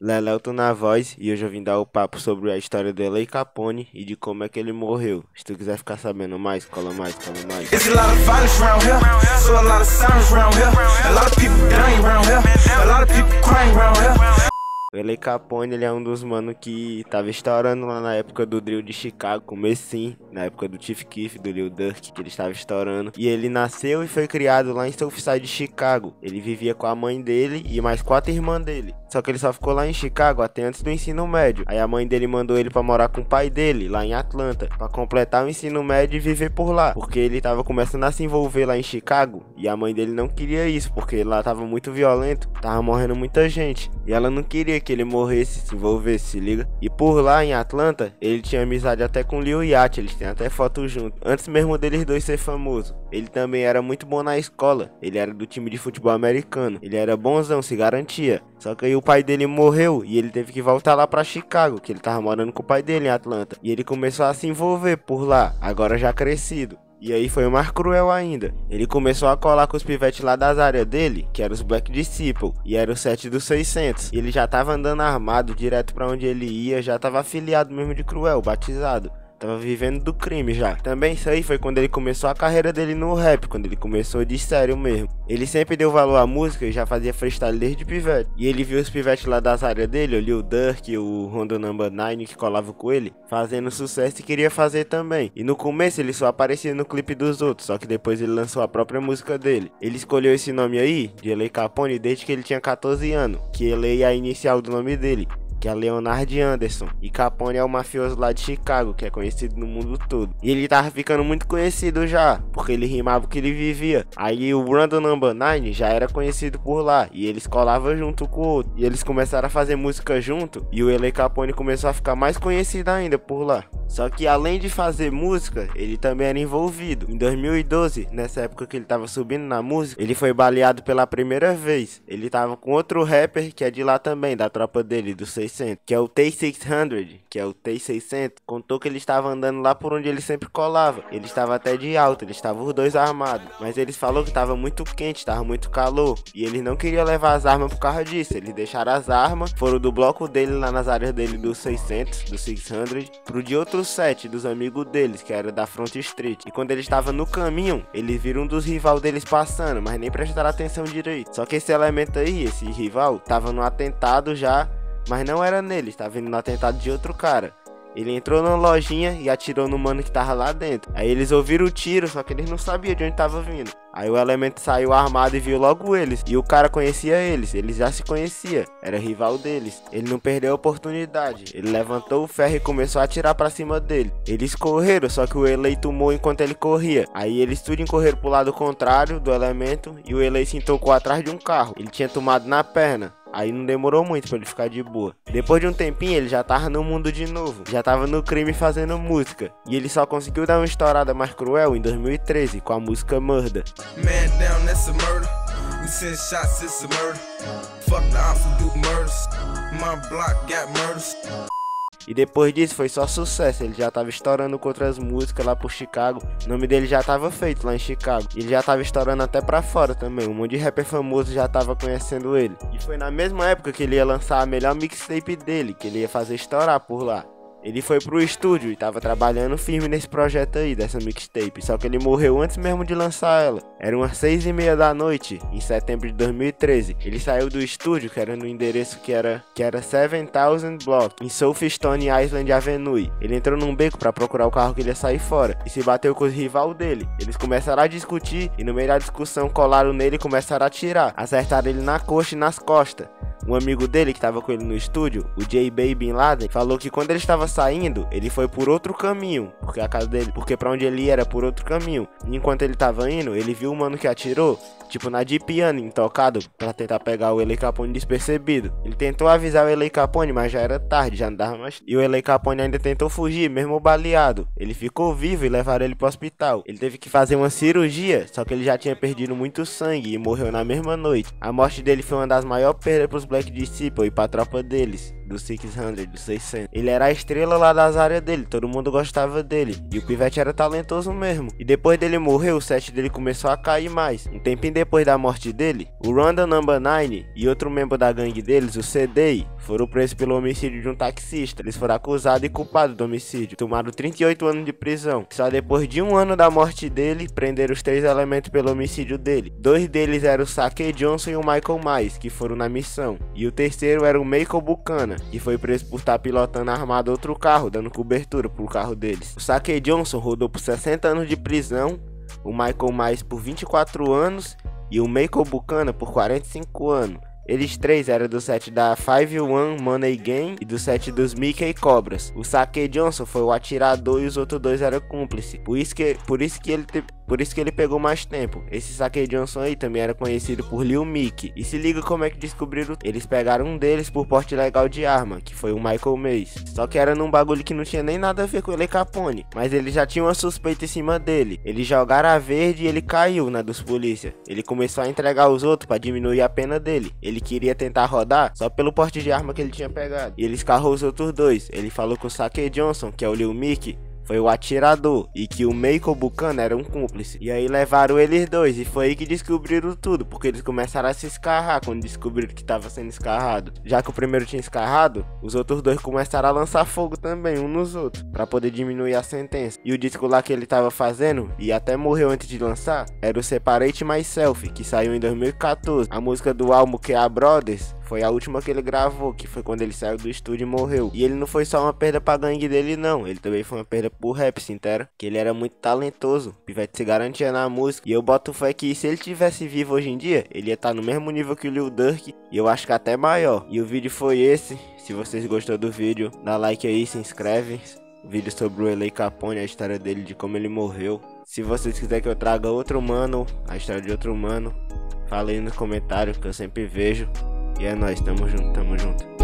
Leleuto na voz e hoje eu vim dar o papo sobre a história do L.A. Capone e de como é que ele morreu. Se tu quiser ficar sabendo mais, cola mais, cola mais. There's a lot of violence around here, so a lot of silence around here. A lot of people dying around here, a lot of people crying around here. O L.A. Capone, ele é um dos mano que tava estourando lá na época do drill de Chicago, comecinho, na época do Chief Keef, do Lil Durk, que ele estava estourando. E ele nasceu e foi criado lá em Southside, Chicago. Ele vivia com a mãe dele e mais 4 irmãs dele. Só que ele só ficou lá em Chicago até antes do ensino médio. Aí a mãe dele mandou ele pra morar com o pai dele, lá em Atlanta, pra completar o ensino médio e viver por lá. Porque ele tava começando a se envolver lá em Chicago e a mãe dele não queria isso, porque lá tava muito violento, tava morrendo muita gente. E ela não queria que ele morresse, se envolvesse, se liga. E por lá em Atlanta, ele tinha amizade até com Lil Yachty, eles têm até foto junto. Antes mesmo deles dois ser famoso. Ele também era muito bom na escola, ele era do time de futebol americano. Ele era bonzão, se garantia. Só que aí o pai dele morreu e ele teve que voltar lá pra Chicago, que ele tava morando com o pai dele em Atlanta. E ele começou a se envolver por lá, agora já crescido. E aí foi mais cruel ainda. Ele começou a colar com os pivetes lá das áreas dele, que eram os Black Disciple, e era o 7 dos 600. E ele já tava andando armado direto pra onde ele ia, já tava afiliado mesmo de Cruel, batizado. Tava vivendo do crime já. Também isso aí foi quando ele começou a carreira dele no rap, quando ele começou de sério mesmo. Ele sempre deu valor à música e já fazia freestyle desde pivete. E ele viu os pivetes lá das áreas dele, o Lil Durk, o Rondo Number 9 que colava com ele, fazendo sucesso e queria fazer também. E no começo ele só aparecia no clipe dos outros, só que depois ele lançou a própria música dele. Ele escolheu esse nome aí, de L.A. Capone, desde que ele tinha 14 anos, que L.A. é a inicial do nome dele, que é Leonard Anderson, e Capone é o mafioso lá de Chicago, que é conhecido no mundo todo. E ele tava ficando muito conhecido já, porque ele rimava o que ele vivia. Aí o Rondo Number 9 já era conhecido por lá, e eles colavam junto com o outro. E eles começaram a fazer música junto, e o L.A. Capone começou a ficar mais conhecido ainda por lá. Só que além de fazer música, ele também era envolvido. Em 2012, nessa época que ele tava subindo na música, ele foi baleado pela primeira vez. Ele tava com outro rapper que é de lá também, da tropa dele, do 600, que é o T600, que é o T600. Contou que ele estava andando lá por onde ele sempre colava. Ele estava até de alto, eles estavam os dois armados. Mas eles falou que estava muito quente, estava muito calor. E eles não queriam levar as armas por causa disso. Eles deixaram as armas, foram do bloco dele lá nas áreas dele do 600, do 600, pro de outro set dos amigos deles, que era da Front Street. E quando ele estava no caminho, eles viram um dos rival deles passando, mas nem prestaram atenção direito. Só que esse elemento aí, esse rival, tava no atentado já, mas não era nele, estava vindo no atentado de outro cara. Ele entrou na lojinha e atirou no mano que tava lá dentro. Aí eles ouviram o tiro, só que eles não sabiam de onde tava vindo. Aí o elemento saiu armado e viu logo eles. E o cara conhecia eles já se conhecia. Era rival deles. Ele não perdeu a oportunidade. Ele levantou o ferro e começou a atirar pra cima dele. Eles correram, só que o L.A. tomou enquanto ele corria. Aí eles tudo correram pro lado contrário do elemento e o L.A. se intocou atrás de um carro. Ele tinha tomado na perna. Aí não demorou muito pra ele ficar de boa. Depois de um tempinho ele já tava no mundo de novo. Já tava no crime fazendo música. E ele só conseguiu dar uma estourada mais cruel em 2013 com a música Murder. Man down, that's a murder. We send shots, it's a murder. Fuck the ops who do murders. My block got murders. E depois disso foi só sucesso, ele já tava estourando com outras músicas lá por Chicago. O nome dele já tava feito lá em Chicago. Ele já tava estourando até pra fora também, um monte de rapper famoso já tava conhecendo ele. E foi na mesma época que ele ia lançar a melhor mixtape dele, que ele ia fazer estourar por lá. Ele foi pro estúdio e tava trabalhando firme nesse projeto aí, dessa mixtape. Só que ele morreu antes mesmo de lançar ela. Era umas 6h30 da noite, em setembro de 2013. Ele saiu do estúdio, que era no endereço que era 7000 Block, em Soulstone Island Avenue. Ele entrou num beco pra procurar o carro que ele ia sair fora. E se bateu com os rival dele. Eles começaram a discutir e no meio da discussão colaram nele e começaram a atirar. Acertaram ele na coxa e nas costas. Um amigo dele que tava com ele no estúdio, o J.B. Bin Laden, falou que quando ele estava saindo, ele foi por outro caminho, porque a casa dele, porque pra onde ele ia era por outro caminho. E enquanto ele tava indo, ele viu o mano que atirou, tipo na de piano, intocado, pra tentar pegar o L.A. Capone despercebido. Ele tentou avisar o L.A. Capone, mas já era tarde, já não dava mais. E o L.A. Capone ainda tentou fugir, mesmo baleado. Ele ficou vivo e levaram ele pro hospital. Ele teve que fazer uma cirurgia, só que ele já tinha perdido muito sangue e morreu na mesma noite. A morte dele foi uma das maiores perdas pros Black Disciple e pra tropa deles. do 600, do 600. Ele era a estrela lá das áreas dele, todo mundo gostava dele. E o pivete era talentoso mesmo. E depois dele morrer, o set dele começou a cair mais. Um tempinho depois da morte dele, o Randall Number 9 e outro membro da gangue deles, o C-Day, foram presos pelo homicídio de um taxista. Eles foram acusados e culpados do homicídio. Tomaram 38 anos de prisão. Só depois de um ano da morte dele, prenderam os 3 elementos pelo homicídio dele. 2 deles eram o Sake Johnson e o Michael Myers, que foram na missão. E o terceiro era o Michael Buchanan, que foi preso por estar pilotando armado outro carro, dando cobertura pro carro deles. O Sake Johnson rodou por 60 anos de prisão, o Michael Myers por 24 anos e o Michael Buchanan por 45 anos. Eles três eram do set da 5-1 Money Game e do set dos Mickey Cobras. O Sake Johnson foi o atirador e os outros dois eram cúmplices. Por isso que ele pegou mais tempo. Esse Sake Johnson aí também era conhecido por Lil Mickey. E se liga como é que descobriram. Eles pegaram um deles por porte ilegal de arma, que foi o Michael Mays. Só que era num bagulho que não tinha nem nada a ver com o L. Capone. Mas ele já tinha uma suspeita em cima dele. Eles jogaram a verde e ele caiu na dos polícia. Ele começou a entregar os outros pra diminuir a pena dele. Ele queria tentar rodar só pelo porte de arma que ele tinha pegado. E ele escarrou os outros dois. Ele falou que o Sake Johnson, que é o Lil Mickey, foi o atirador e que o Michael Buchanan era um cúmplice. E aí levaram eles dois e foi aí que descobriram tudo, porque eles começaram a se escarrar quando descobriram que estava sendo escarrado. Já que o primeiro tinha escarrado, os outros dois começaram a lançar fogo também uns nos outros, para poder diminuir a sentença. E o disco lá que ele tava fazendo, e até morreu antes de lançar, era o Separate Myself, que saiu em 2014. A música do álbum K.A. Brothers foi a última que ele gravou, que foi quando ele saiu do estúdio e morreu. E ele não foi só uma perda pra gangue dele não, ele também foi uma perda pro rap, se entera? Que ele era muito talentoso, o pivete se garantia na música. E eu boto fé que se ele tivesse vivo hoje em dia, ele ia estar no mesmo nível que o Lil Durk, e eu acho que até maior. E o vídeo foi esse. Se vocês gostou do vídeo, dá like aí, se inscreve. Vídeo sobre o L. Capone, a história dele, de como ele morreu. Se vocês quiserem que eu traga outro mano, a história de outro mano, fala aí nos comentários que eu sempre vejo. E é nóis, tamo junto, tamo junto.